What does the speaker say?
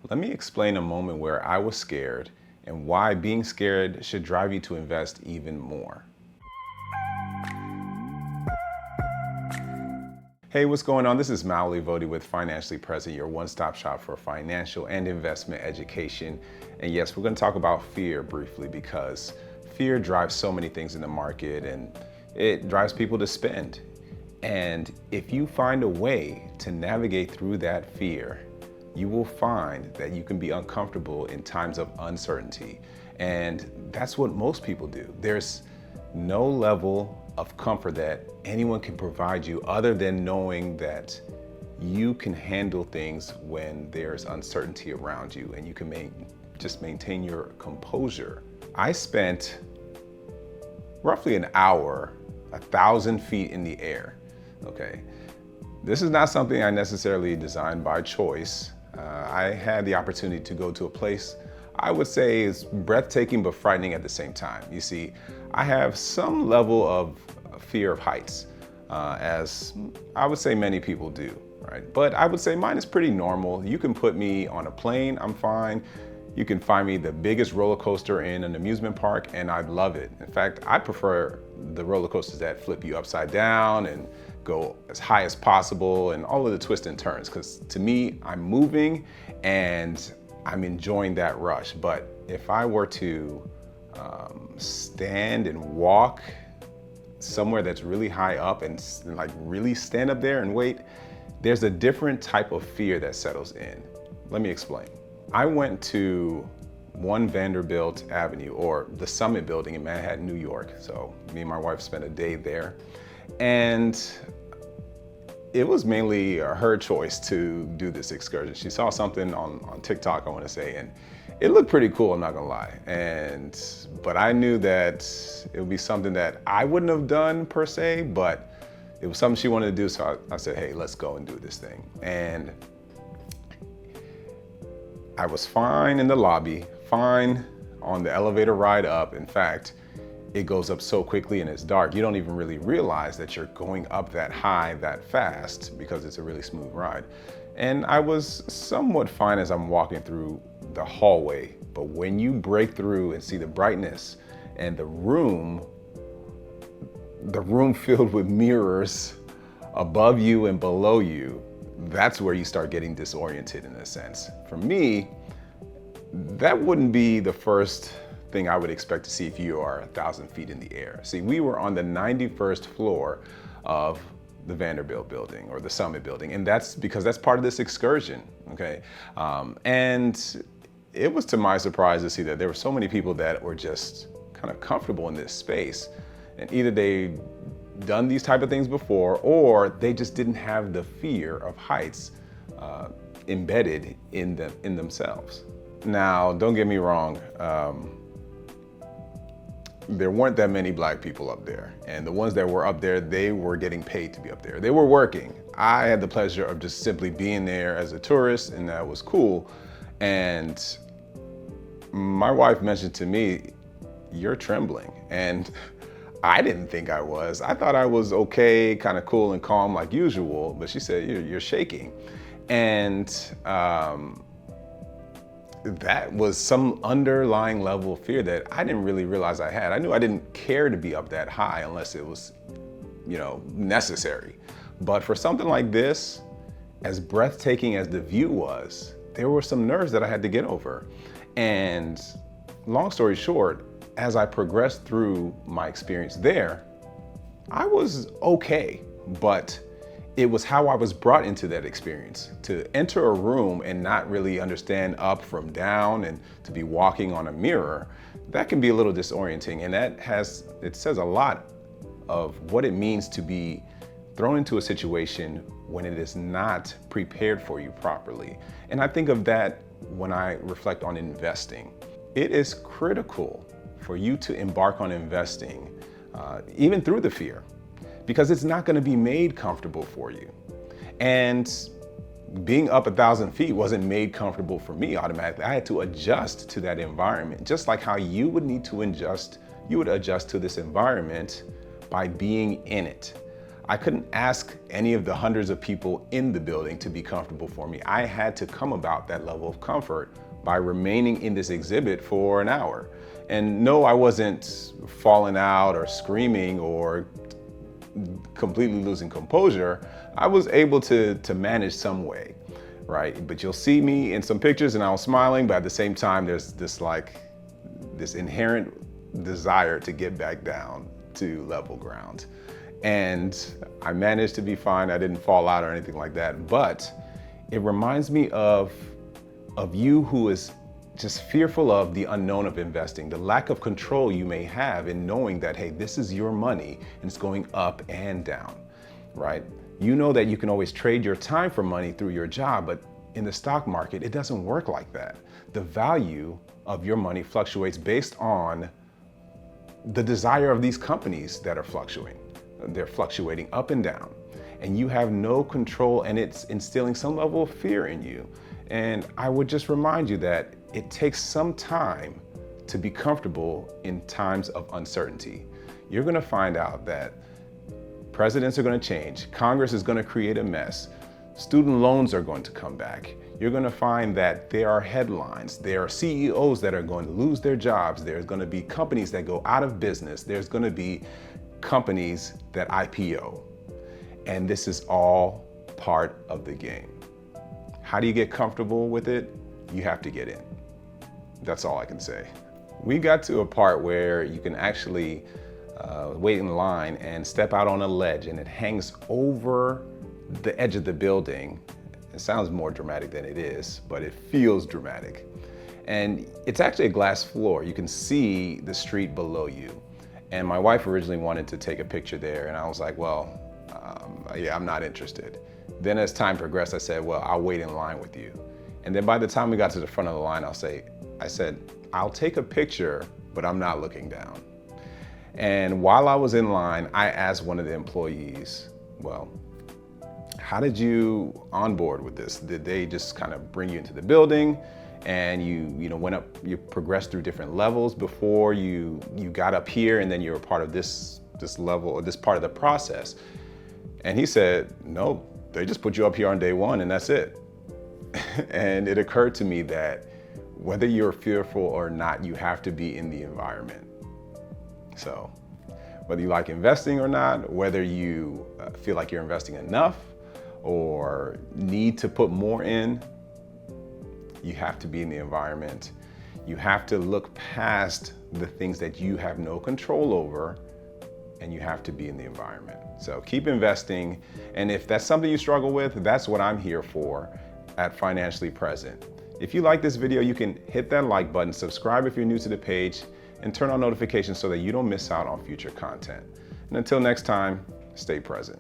Let me explain a moment where I was scared and why being scared should drive you to invest even more. Hey, what's going on? This is Maoli Vodi with Financially Present, your one-stop shop for financial and investment education. And yes, we're going to talk about fear briefly because fear drives so many things in the market and it drives people to spend. And if you find a way to navigate through that fear, you will find that you can be uncomfortable in times of uncertainty. And that's what most people do. There's no level of comfort that anyone can provide you other than knowing that you can handle things when there's uncertainty around you and you can just maintain your composure. I spent roughly an hour, 1,000 feet in the air, okay? This is not something I necessarily designed by choice. I had the opportunity to go to a place I would say is breathtaking but frightening at the same time. You see, I have some level of fear of heights, as I would say many people do, right? But I would say mine is pretty normal. You can put me on a plane, I'm fine. You can find me the biggest roller coaster in an amusement park and I'd love it. In fact, I prefer the roller coasters that flip you upside down and go as high as possible and all of the twists and turns, because to me, I'm moving and I'm enjoying that rush. But if I were to stand and walk somewhere that's really high up and like really stand up there and wait, there's a different type of fear that settles in. Let me explain. I went to One Vanderbilt Avenue, or the Summit building in Manhattan, New York. So me and my wife spent a day there. And it was mainly her choice to do this excursion. She saw something on TikTok, I want to say, and it looked pretty cool, I'm not gonna lie. But I knew that it would be something that I wouldn't have done per se, but it was something she wanted to do. So I said, hey, let's go and do this thing. And I was fine in the lobby, fine on the elevator ride up. In fact, it goes up so quickly and it's dark, you don't even really realize that you're going up that high that fast because it's a really smooth ride. And I was somewhat fine as I'm walking through the hallway, but when you break through and see the brightness and the room filled with mirrors above you and below you, that's where you start getting disoriented in a sense. For me, that wouldn't be the first thing I would expect to see if you are 1,000 feet in the air. See, we were on the 91st floor of the Vanderbilt building or the Summit building, and that's because that's part of this excursion, okay? And it was to my surprise to see that there were so many people that were just kind of comfortable in this space, and either they'd done these type of things before or they just didn't have the fear of heights embedded in themselves. Now, don't get me wrong, there weren't that many black people up there. And the ones that were up there, they were getting paid to be up there. They were working. I had the pleasure of just simply being there as a tourist, and that was cool. And my wife mentioned to me, you're trembling. And I didn't think I was. I thought I was okay, kind of cool and calm like usual, but she said, you're shaking. And that was some underlying level of fear that I didn't really realize I had. I knew I didn't care to be up that high unless it was, necessary. But for something like this, as breathtaking as the view was, there were some nerves that I had to get over. And long story short, as I progressed through my experience there, I was okay, but it was how I was brought into that experience. To enter a room and not really understand up from down and to be walking on a mirror, that can be a little disorienting, and it says a lot of what it means to be thrown into a situation when it is not prepared for you properly. And I think of that when I reflect on investing. It is critical for you to embark on investing, even through the fear, because it's not gonna be made comfortable for you. And being up 1,000 feet wasn't made comfortable for me automatically. I had to adjust to that environment, just like how you would need to adjust to this environment by being in it. I couldn't ask any of the hundreds of people in the building to be comfortable for me. I had to come about that level of comfort by remaining in this exhibit for an hour. And no, I wasn't falling out or screaming or completely losing composure. I was able to manage some way, right? But you'll see me in some pictures and I was smiling, but at the same time, there's this inherent desire to get back down to level ground. And I managed to be fine. I didn't fall out or anything like that, but it reminds me of you who is just fearful of the unknown of investing, the lack of control you may have in knowing that, hey, this is your money and it's going up and down, right? You know that you can always trade your time for money through your job, but in the stock market, it doesn't work like that. The value of your money fluctuates based on the desire of these companies that are fluctuating. They're fluctuating up and down, and you have no control, and it's instilling some level of fear in you. And I would just remind you that it takes some time to be comfortable in times of uncertainty. You're gonna find out that presidents are gonna change, Congress is gonna create a mess, student loans are going to come back. You're gonna find that there are headlines, there are CEOs that are going to lose their jobs, there's gonna be companies that go out of business, there's gonna be companies that IPO. And this is all part of the game. How do you get comfortable with it? You have to get in. That's all I can say. We got to a part where you can actually wait in line and step out on a ledge, and it hangs over the edge of the building. It sounds more dramatic than it is, but it feels dramatic. And it's actually a glass floor. You can see the street below you. And my wife originally wanted to take a picture there, and I was like, well, yeah, I'm not interested. Then as time progressed, I said, well, I'll wait in line with you. And then by the time we got to the front of the line, I said, I'll take a picture, but I'm not looking down. And while I was in line, I asked one of the employees, well, how did you onboard with this? Did they just kind of bring you into the building and you went up, you progressed through different levels before you got up here, and then you were part of this level or this part of the process? And he said, no, they just put you up here on day one and that's it. And it occurred to me that whether you're fearful or not, you have to be in the environment. So whether you like investing or not, whether you feel like you're investing enough or need to put more in, you have to be in the environment. You have to look past the things that you have no control over, and you have to be in the environment. So keep investing. And if that's something you struggle with, that's what I'm here for at Financially Present. If you like this video, you can hit that like button, subscribe if you're new to the page, and turn on notifications so that you don't miss out on future content. And until next time, stay present.